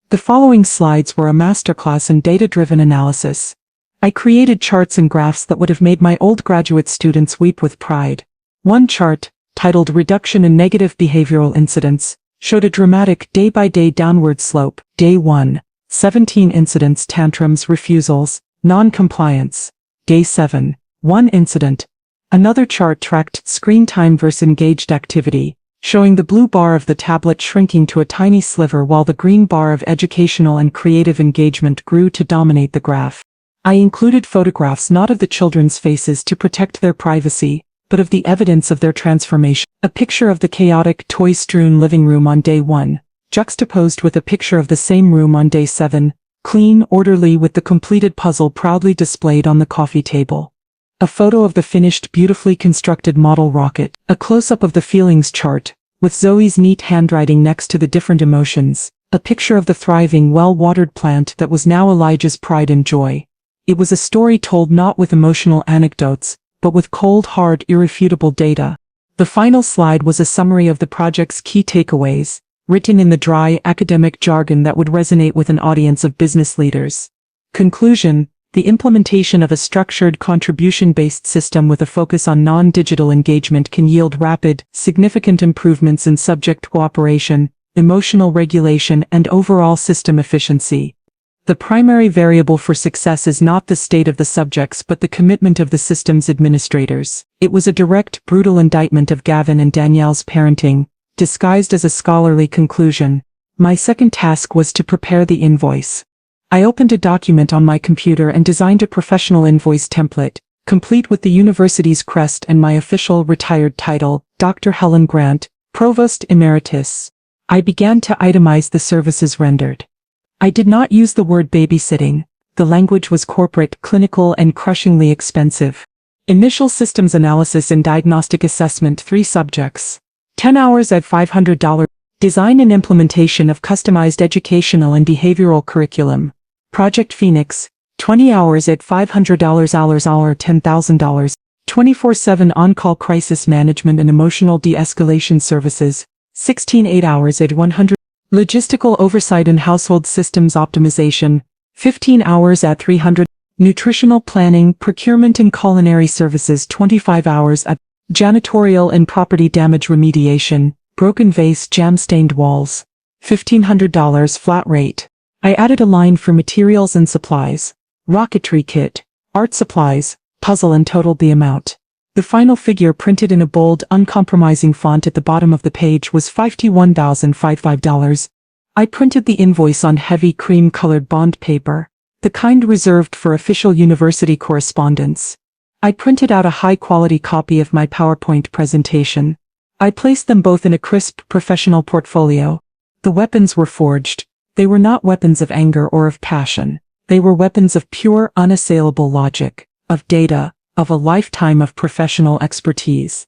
The following slides were a masterclass in data-driven analysis. I created charts and graphs that would have made my old graduate students weep with pride. One chart, titled Reduction in Negative Behavioral Incidents, showed a dramatic day-by-day downward slope. Day 1, 17 incidents, tantrums, refusals, non-compliance. Day 7, 1 incident. Another chart tracked screen time versus engaged activity, showing the blue bar of the tablet shrinking to a tiny sliver while the green bar of educational and creative engagement grew to dominate the graph. I included photographs not of the children's faces to protect their privacy, but of the evidence of their transformation. A picture of the chaotic, toy-strewn living room on day 1, juxtaposed with a picture of the same room on day 7, clean, orderly, with the completed puzzle proudly displayed on the coffee table. A photo of the finished, beautifully constructed model rocket. A close-up of the feelings chart, with Zoe's neat handwriting next to the different emotions. A picture of the thriving, well-watered plant that was now Elijah's pride and joy. It was a story told not with emotional anecdotes, but with cold, hard, irrefutable data. The final slide was a summary of the project's key takeaways. written in the dry, academic jargon that would resonate with an audience of business leaders. Conclusion: the implementation of a structured contribution-based system with a focus on non-digital engagement can yield rapid, significant improvements in subject cooperation, emotional regulation, and overall system efficiency. The primary variable for success is not the state of the subjects but the commitment of the system's administrators. It was a direct, brutal indictment of Gavin and Danielle's parenting, disguised as a scholarly conclusion. My second task was to prepare the invoice. I opened a document on my computer and designed a professional invoice template, complete with the university's crest and my official retired title, Dr. Helen Grant, Provost Emeritus. I began to itemize the services rendered. I did not use the word babysitting. The language was corporate, clinical, and crushingly expensive. Initial systems analysis and diagnostic assessment, 3 subjects. 10 hours at $500. Design and implementation of customized educational and behavioral curriculum. Project Phoenix, 20 hours at $500 hour $10,000, 24/7 on-call crisis management and emotional de-escalation services, 16 8 hours at $100, logistical oversight and household systems optimization, 15 hours at $300, nutritional planning, procurement and culinary services, 25 hours at janitorial and property damage remediation, broken vase, jam-stained walls, $1,500 flat rate. I added a line for materials and supplies, rocketry kit, art supplies, puzzle, and totaled the amount. The final figure, printed in a bold, uncompromising font at the bottom of the page, was $51,055. I printed the invoice on heavy cream-colored bond paper, the kind reserved for official university correspondence. I printed out a high-quality copy of my PowerPoint presentation. I placed them both in a crisp, professional portfolio. The weapons were forged. They were not weapons of anger or of passion. They were weapons of pure, unassailable logic, of data, of a lifetime of professional expertise.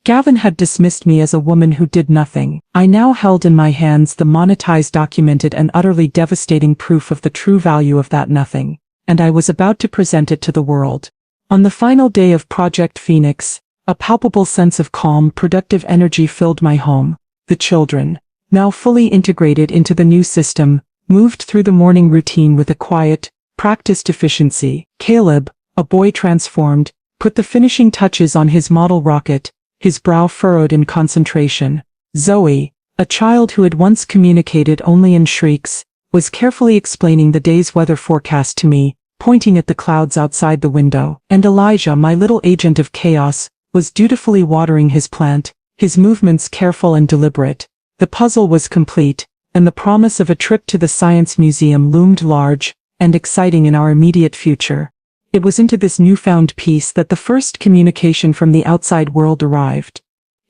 Gavin had dismissed me as a woman who did nothing. I now held in my hands the monetized, documented, and utterly devastating proof of the true value of that nothing, and I was about to present it to the world. On the final day of Project Phoenix, a palpable sense of calm, productive energy filled my home. The children, now fully integrated into the new system, moved through the morning routine with a quiet, practiced efficiency. Caleb, a boy transformed, put the finishing touches on his model rocket, his brow furrowed in concentration. Zoe, a child who had once communicated only in shrieks, was carefully explaining the day's weather forecast to me, pointing at the clouds outside the window. And Elijah, my little agent of chaos, was dutifully watering his plant, his movements careful and deliberate. The puzzle was complete, and the promise of a trip to the Science Museum loomed large and exciting in our immediate future. It was into this newfound peace that the first communication from the outside world arrived.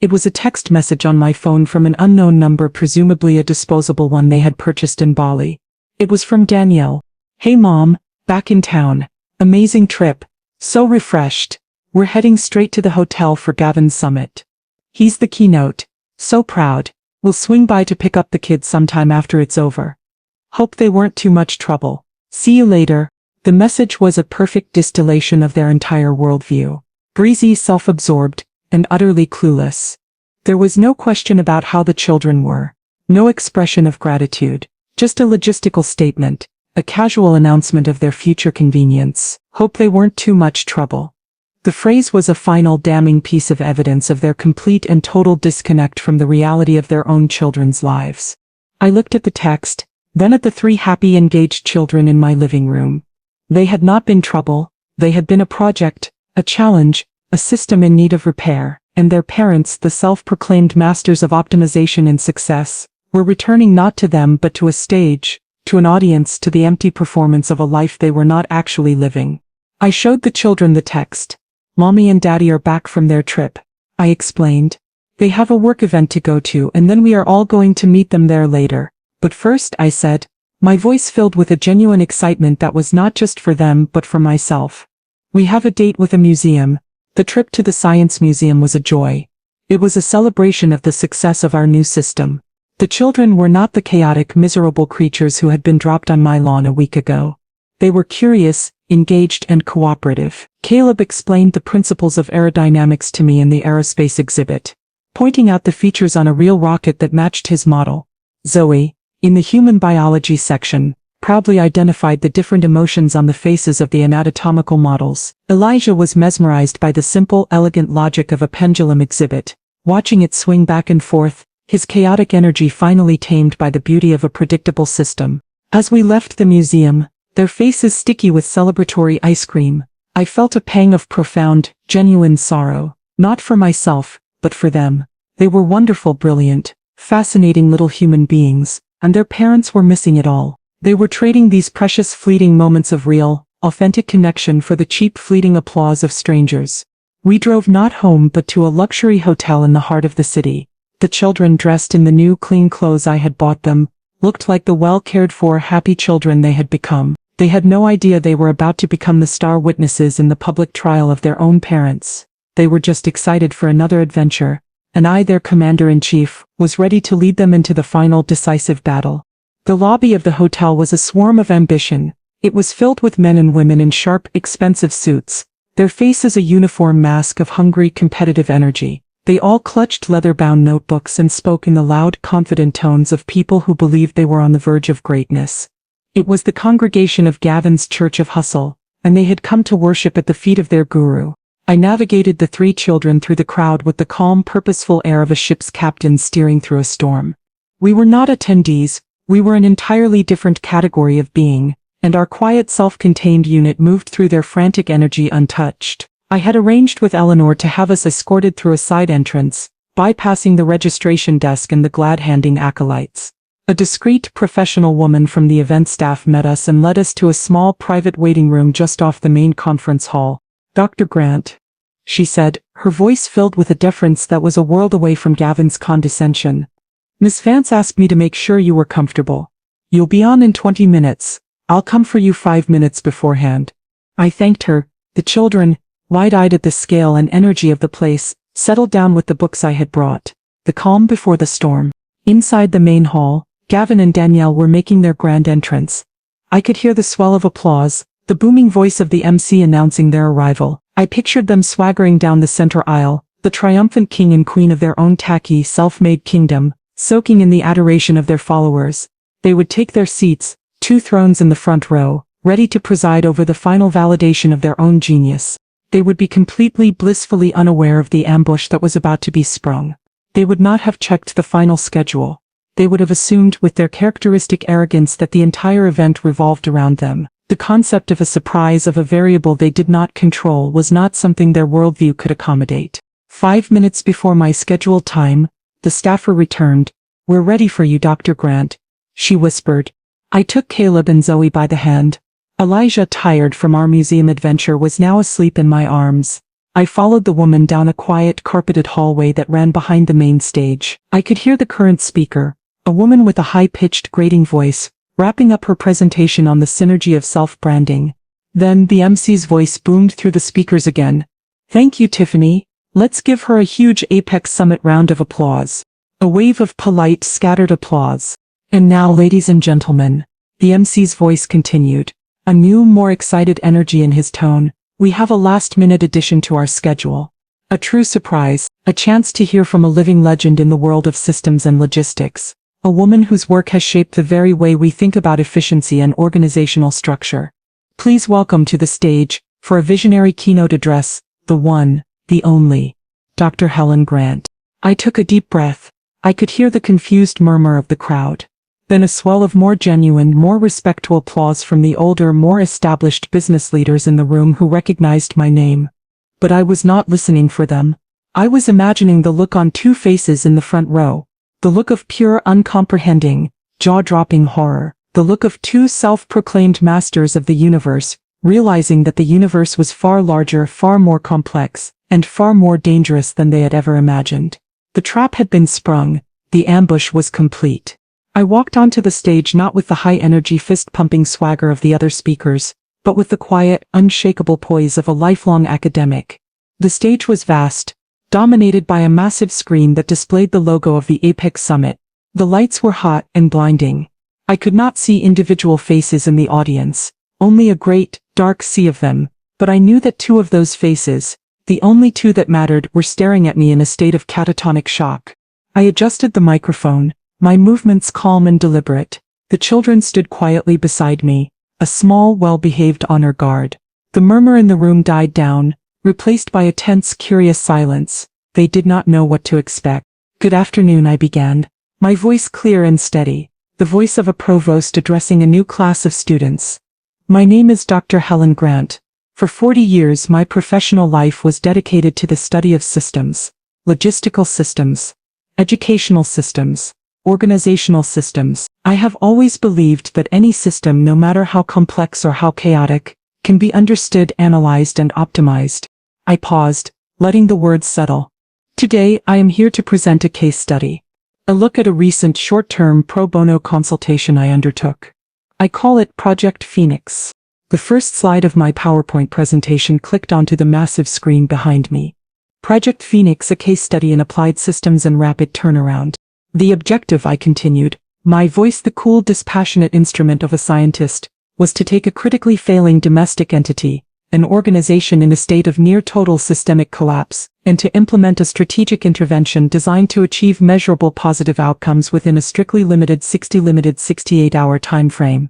It was a text message on my phone from an unknown number, presumably a disposable one they had purchased in Bali. It was from Danielle. "Hey Mom, back in town. Amazing trip. So refreshed. We're heading straight to the hotel for Gavin's summit. He's the keynote. So proud. We'll swing by to pick up the kids sometime after it's over. Hope they weren't too much trouble. See you later." The message was a perfect distillation of their entire worldview. Breezy, self-absorbed, and utterly clueless. There was no question about how the children were. No expression of gratitude. Just a logistical statement. A casual announcement of their future convenience. Hope they weren't too much trouble. The phrase was a final damning piece of evidence of their complete and total disconnect from the reality of their own children's lives. I looked at the text, then at the 3 happy, engaged children in my living room. They had not been trouble, they had been a project, a challenge, a system in need of repair, and their parents, the self-proclaimed masters of optimization and success, were returning not to them but to a stage, to an audience, to the empty performance of a life they were not actually living. I showed the children the text. "Mommy and Daddy are back from their trip," I explained. "They have a work event to go to, and then we are all going to meet them there later. But first," I said, my voice filled with a genuine excitement that was not just for them but for myself. "We have a date with a museum." The trip to the Science Museum was a joy. It was a celebration of the success of our new system. The children were not the chaotic, miserable creatures who had been dropped on my lawn a week ago. They were curious, engaged, and cooperative. Caleb explained the principles of aerodynamics to me in the aerospace exhibit, pointing out the features on a real rocket that matched his model. Zoe, in the human biology section, proudly identified the different emotions on the faces of the anatomical models. Elijah was mesmerized by the simple, elegant logic of a pendulum exhibit. Watching it swing back and forth, his chaotic energy finally tamed by the beauty of a predictable system. As we left the museum, their faces sticky with celebratory ice cream, I felt a pang of profound, genuine sorrow, not for myself, but for them. They were wonderful, brilliant, fascinating little human beings, and their parents were missing it all. They were trading these precious fleeting moments of real, authentic connection for the cheap fleeting applause of strangers. We drove not home but to a luxury hotel in the heart of the city. The children, dressed in the new clean clothes I had bought them, looked like the well-cared-for, happy children they had become. They had no idea they were about to become the star witnesses in the public trial of their own parents. They were just excited for another adventure, and I, their commander-in-chief, was ready to lead them into the final decisive battle. The lobby of the hotel was a swarm of ambition. It was filled with men and women in sharp, expensive suits, their faces a uniform mask of hungry, competitive energy. They all clutched leather-bound notebooks and spoke in the loud, confident tones of people who believed they were on the verge of greatness. It was the congregation of Gavin's Church of Hustle, and they had come to worship at the feet of their guru. I navigated the three children through the crowd with the calm, purposeful air of a ship's captain steering through a storm. We were not attendees, we were an entirely different category of being, and our quiet, self-contained unit moved through their frantic energy untouched. I had arranged with Eleanor to have us escorted through a side entrance, bypassing the registration desk and the glad-handing acolytes. A discreet, professional woman from the event staff met us and led us to a small private waiting room just off the main conference hall. "Dr. Grant," she said, her voice filled with a deference that was a world away from Gavin's condescension. "Miss Vance asked me to make sure you were comfortable. You'll be on in 20 minutes. I'll come for you 5 minutes beforehand." I thanked her. The children, wide-eyed at the scale and energy of the place, settled down with the books I had brought. The calm before the storm. Inside the main hall, Gavin and Danielle were making their grand entrance. I could hear the swell of applause, the booming voice of the MC announcing their arrival. I pictured them swaggering down the center aisle, the triumphant king and queen of their own tacky, self-made kingdom, soaking in the adoration of their followers. They would take their seats, 2 thrones in the front row, ready to preside over the final validation of their own genius. They would be completely, blissfully unaware of the ambush that was about to be sprung. They would not have checked the final schedule. They would have assumed with their characteristic arrogance that the entire event revolved around them. The concept of a surprise, of a variable they did not control, was not something their worldview could accommodate. 5 minutes before my scheduled time, the staffer returned. "We're ready for you, Dr. Grant," she whispered. I took Caleb and Zoe by the hand. Elijah, tired from our museum adventure, was now asleep in my arms. I followed the woman down a quiet, carpeted hallway that ran behind the main stage. I could hear the current speaker, a woman with a high-pitched, grating voice, wrapping up her presentation on the synergy of self-branding. Then the MC's voice boomed through the speakers again. "Thank you, Tiffany. Let's give her a huge Apex Summit round of applause." A wave of polite, scattered applause. "And now, ladies and gentlemen," the MC's voice continued, a new, more excited energy in his tone, "we have a last-minute addition to our schedule. A true surprise, a chance to hear from a living legend in the world of systems and logistics. A woman whose work has shaped the very way we think about efficiency and organizational structure. Please welcome to the stage, for a visionary keynote address, the one, the only, Dr. Helen Grant." I took a deep breath. I could hear the confused murmur of the crowd. Then a swell of more genuine, more respectful applause from the older, more established business leaders in the room who recognized my name. But I was not listening for them. I was imagining the look on 2 faces in the front row. The look of pure, uncomprehending, jaw-dropping horror. The look of 2 self-proclaimed masters of the universe, realizing that the universe was far larger, far more complex, and far more dangerous than they had ever imagined. The trap had been sprung. The ambush was complete. I walked onto the stage not with the high-energy, fist-pumping swagger of the other speakers, but with the quiet, unshakable poise of a lifelong academic. The stage was vast, dominated by a massive screen that displayed the logo of the Apex Summit. The lights were hot and blinding. I could not see individual faces in the audience, only a great, dark sea of them, but I knew that 2 of those faces, the only 2 that mattered, were staring at me in a state of catatonic shock. I adjusted the microphone, my movements calm and deliberate. The children stood quietly beside me, a small, well-behaved honor guard. The murmur in the room died down, replaced by a tense, curious silence. They did not know what to expect. "Good afternoon," I began, my voice clear and steady, the voice of a provost addressing a new class of students. "My name is Dr. Helen Grant. For 40 years my professional life was dedicated to the study of systems, logistical systems, educational systems, organizational systems. I have always believed that any system, no matter how complex or how chaotic, can be understood, analyzed, and optimized." I paused, letting the words settle. "Today, I am here to present a case study. A look at a recent short-term pro bono consultation I undertook. I call it Project Phoenix." The first slide of my PowerPoint presentation clicked onto the massive screen behind me. Project Phoenix, a case study in applied systems and rapid turnaround. The objective, I continued, my voice the cool, dispassionate instrument of a scientist, was to take a critically failing domestic entity, an organization in a state of near-total systemic collapse, and to implement a strategic intervention designed to achieve measurable positive outcomes within a strictly limited 68-hour time frame.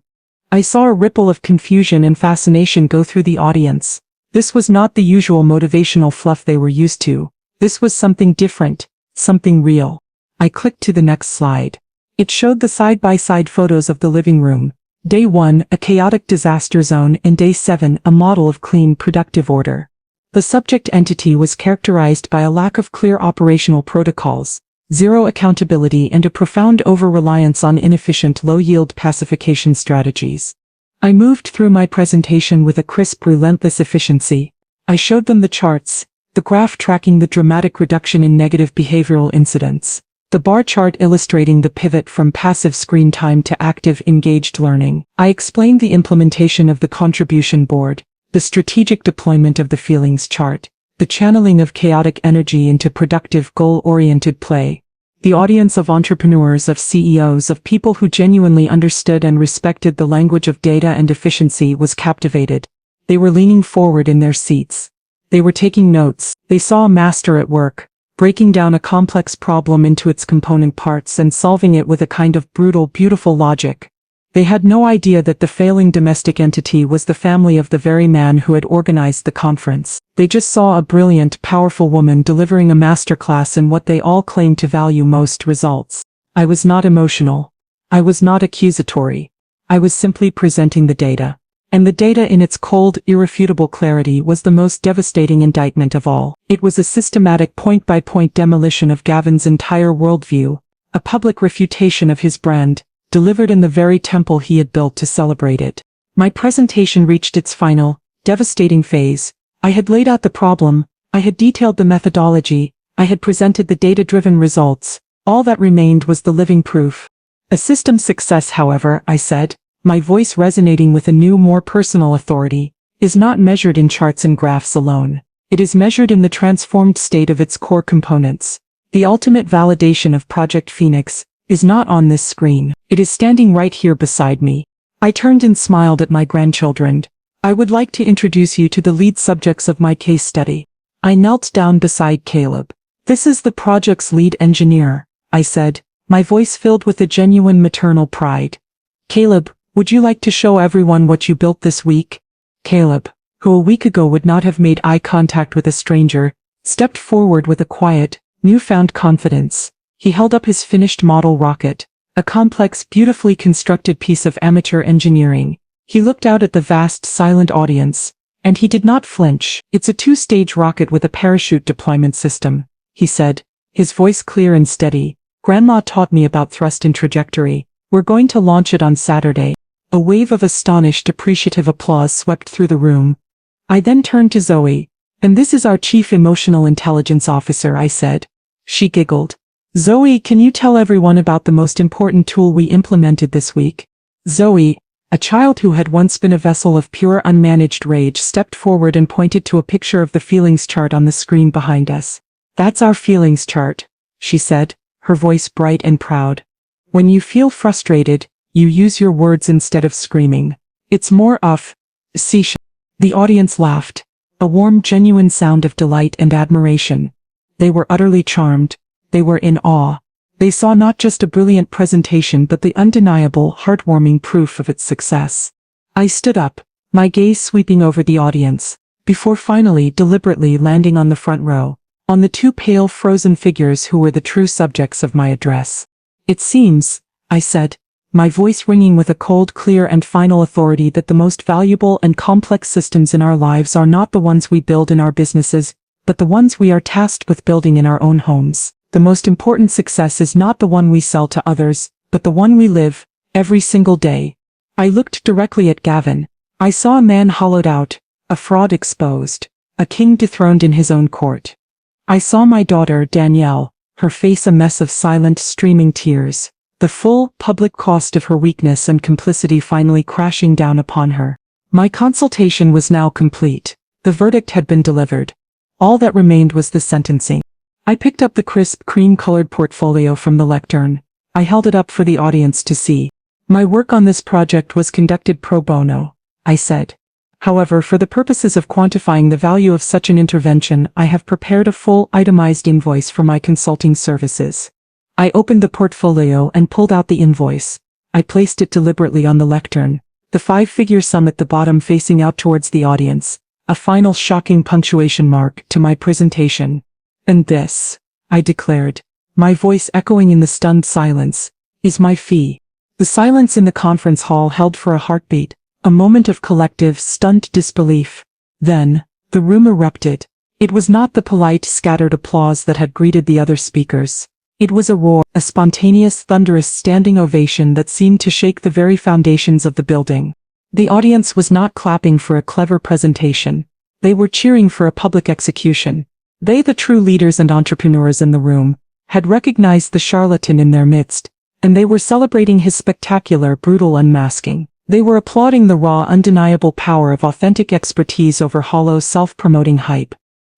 I saw a ripple of confusion and fascination go through the audience. This was not the usual motivational fluff they were used to. This was something different, something real. I clicked to the next slide. It showed the side-by-side photos of the living room. Day 1, a chaotic disaster zone, and Day 7, a model of clean, productive order. The subject entity was characterized by a lack of clear operational protocols, zero accountability, and a profound over-reliance on inefficient, low-yield pacification strategies. I moved through my presentation with a crisp, relentless efficiency. I showed them the charts, the graph tracking the dramatic reduction in negative behavioral incidents, the bar chart illustrating the pivot from passive screen time to active, engaged learning. I explained the implementation of the contribution board, the strategic deployment of the feelings chart, the channeling of chaotic energy into productive, goal-oriented play. The audience of entrepreneurs, of CEOs, of people who genuinely understood and respected the language of data and efficiency was captivated. They were leaning forward in their seats. They were taking notes. They saw a master at work, breaking down a complex problem into its component parts and solving it with a kind of brutal, beautiful logic. They had no idea that the failing domestic entity was the family of the very man who had organized the conference. They just saw a brilliant, powerful woman delivering a masterclass in what they all claimed to value most: results. I was not emotional. I was not accusatory. I was simply presenting the data. And the data in its cold, irrefutable clarity was the most devastating indictment of all. It was a systematic point-by-point demolition of Gavin's entire worldview, a public refutation of his brand, delivered in the very temple he had built to celebrate it. My presentation reached its final, devastating phase. I had laid out the problem, I had detailed the methodology, I had presented the data-driven results. All that remained was the living proof. A system success, however, I said, my voice resonating with a new, more personal authority, is not measured in charts and graphs alone. It is measured in the transformed state of its core components. The ultimate validation of Project Phoenix is not on this screen. It is standing right here beside me. I turned and smiled at my grandchildren. I would like to introduce you to the lead subjects of my case study. I knelt down beside Caleb. "This is the project's lead engineer," I said, my voice filled with a genuine maternal pride. "Caleb, would you like to show everyone what you built this week?" Caleb, who a week ago would not have made eye contact with a stranger, stepped forward with a quiet, newfound confidence. He held up his finished model rocket, a complex, beautifully constructed piece of amateur engineering. He looked out at the vast, silent audience, and he did not flinch. "It's a 2-stage rocket with a parachute deployment system," he said, his voice clear and steady. "Grandma taught me about thrust and trajectory. We're going to launch it on Saturday." A wave of astonished, appreciative applause swept through the room. I then turned to Zoe. "And this is our Chief Emotional Intelligence Officer," I said. She giggled. "Zoe, can you tell everyone about the most important tool we implemented this week?" Zoe, a child who had once been a vessel of pure unmanaged rage, stepped forward and pointed to a picture of the feelings chart on the screen behind us. "That's our feelings chart," she said, her voice bright and proud. "When you feel frustrated, you use your words instead of screaming. It's more of sheesh." The audience laughed, a warm, genuine sound of delight and admiration. They were utterly charmed. They were in awe. They saw not just a brilliant presentation but the undeniable, heartwarming proof of its success. I stood up, my gaze sweeping over the audience, before finally deliberately landing on the front row, on the two pale frozen figures who were the true subjects of my address. "It seems," I said, my voice ringing with a cold, clear and final authority, "that the most valuable and complex systems in our lives are not the ones we build in our businesses, but the ones we are tasked with building in our own homes. The most important success is not the one we sell to others, but the one we live, every single day." I looked directly at Gavin. I saw a man hollowed out, a fraud exposed, a king dethroned in his own court. I saw my daughter, Danielle, her face a mess of silent, streaming tears, the full, public cost of her weakness and complicity finally crashing down upon her. My consultation was now complete. The verdict had been delivered. All that remained was the sentencing. I picked up the crisp, cream-colored portfolio from the lectern. I held it up for the audience to see. "My work on this project was conducted pro bono," I said. "However, for the purposes of quantifying the value of such an intervention, I have prepared a full, itemized invoice for my consulting services." I opened the portfolio and pulled out the invoice. I placed it deliberately on the lectern, the 5-figure sum at the bottom facing out towards the audience, a final shocking punctuation mark to my presentation. "And this," I declared, my voice echoing in the stunned silence, "is my fee." The silence in the conference hall held for a heartbeat, a moment of collective, stunned disbelief. Then, the room erupted. It was not the polite, scattered applause that had greeted the other speakers. It was a roar, a spontaneous, thunderous standing ovation that seemed to shake the very foundations of the building. The audience was not clapping for a clever presentation. They were cheering for a public execution. They, the true leaders and entrepreneurs in the room, had recognized the charlatan in their midst, and they were celebrating his spectacular, brutal unmasking. They were applauding the raw, undeniable power of authentic expertise over hollow, self-promoting hype.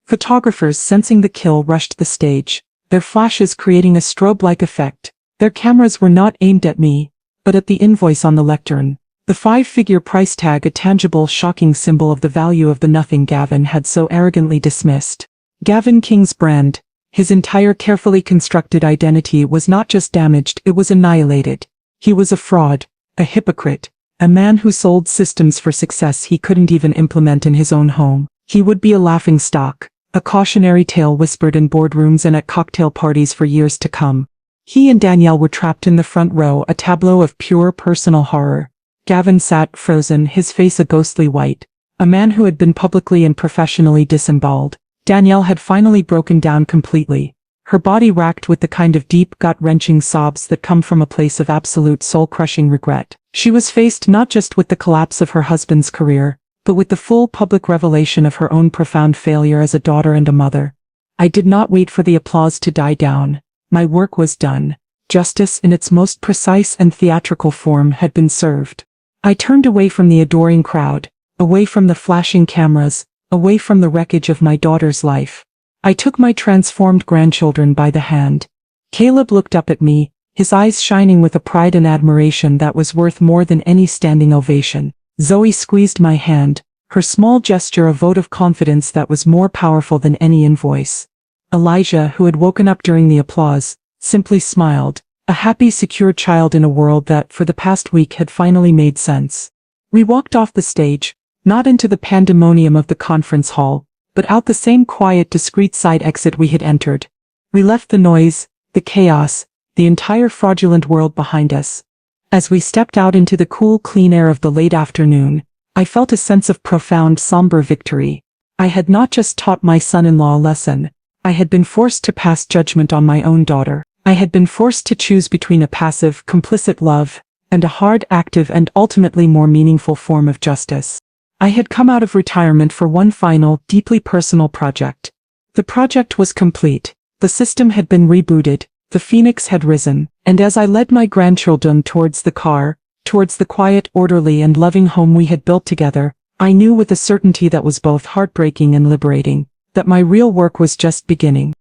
Photographers, sensing the kill, rushed the stage, their flashes creating a strobe-like effect. Their cameras were not aimed at me, but at the invoice on the lectern. The 5-figure price tag, a tangible, shocking symbol of the value of the nothing Gavin had so arrogantly dismissed. Gavin King's brand, his entire carefully constructed identity, was not just damaged, it was annihilated. He was a fraud, a hypocrite, a man who sold systems for success he couldn't even implement in his own home. He would be a laughingstock, a cautionary tale whispered in boardrooms and at cocktail parties for years to come. He and Danielle were trapped in the front row, a tableau of pure personal horror. Gavin sat frozen, his face a ghostly white, a man who had been publicly and professionally disemboweled. Danielle had finally broken down completely, her body racked with the kind of deep, gut-wrenching sobs that come from a place of absolute soul-crushing regret. She was faced not just with the collapse of her husband's career, but with the full public revelation of her own profound failure as a daughter and a mother. I did not wait for the applause to die down. My work was done. Justice in its most precise and theatrical form had been served. I turned away from the adoring crowd, away from the flashing cameras, away from the wreckage of my daughter's life. I took my transformed grandchildren by the hand. Caleb looked up at me, his eyes shining with a pride and admiration that was worth more than any standing ovation. Zoe squeezed my hand, her small gesture a vote of confidence that was more powerful than any invoice. Elijah, who had woken up during the applause, simply smiled, a happy, secure child in a world that, for the past week, had finally made sense. We walked off the stage, not into the pandemonium of the conference hall, but out the same quiet, discreet side exit we had entered. We left the noise, the chaos, the entire fraudulent world behind us. As we stepped out into the cool, clean air of the late afternoon, I felt a sense of profound, somber victory. I had not just taught my son-in-law a lesson, I had been forced to pass judgment on my own daughter. I had been forced to choose between a passive, complicit love, and a hard, active and ultimately more meaningful form of justice. I had come out of retirement for one final, deeply personal project. The project was complete. The system had been rebooted, the phoenix had risen, and as I led my grandchildren towards the car, towards the quiet, orderly and loving home we had built together, I knew with a certainty that was both heartbreaking and liberating, that my real work was just beginning.